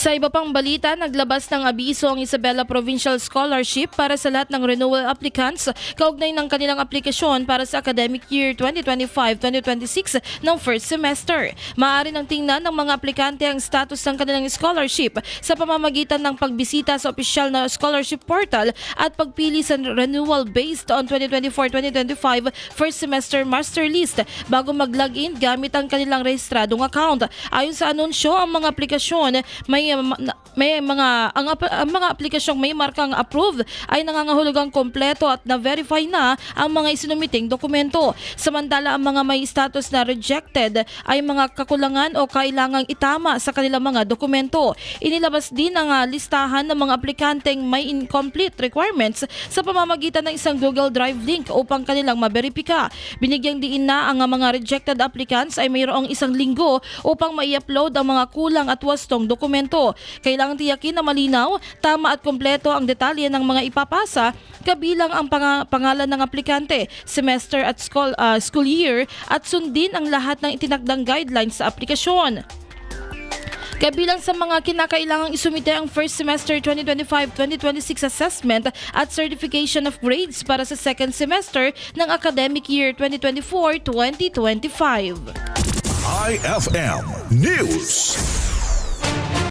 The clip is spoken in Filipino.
Sa iba pang balita, naglabas ng abiso ang Isabela Provincial Scholarship para sa lahat ng renewal applicants kaugnay ng kanilang aplikasyon para sa academic year 2025-2026 ng first semester. Maaari nang tingnan ng mga aplikante ang status ng kanilang scholarship sa pamamagitan ng pagbisita sa opisyal na scholarship portal at pagpili sa renewal based on 2024-2025 first semester master list bago mag-login gamit ang kanilang rehistradong account. Ayon sa anunsyo, ang mga aplikasyon ang mga aplikasyong may markang approved ay nangangahulugang kompleto at na-verify na ang mga isinumiting dokumento. Samantala, ang mga may status na rejected ay mga kakulangan o kailangang itama sa kanilang mga dokumento. Inilabas din ang listahan ng mga aplikanteng may incomplete requirements sa pamamagitan ng isang Google Drive link upang kanilang maberipika. Binigyang diin na ang mga rejected applicants ay mayroong isang linggo upang mai-upload ang mga kulang at wastong dokumento. Kailangang tiyakin na malinaw, tama at kompleto ang detalye ng mga ipapasa, kabilang ang pangalan ng aplikante, semester at school year, at sundin ang lahat ng itinakdang guidelines sa aplikasyon. Kabilang sa mga kinakailangang isumite ang first semester 2025-2026 assessment at certification of grades para sa second semester ng academic year 2024-2025. IFM News.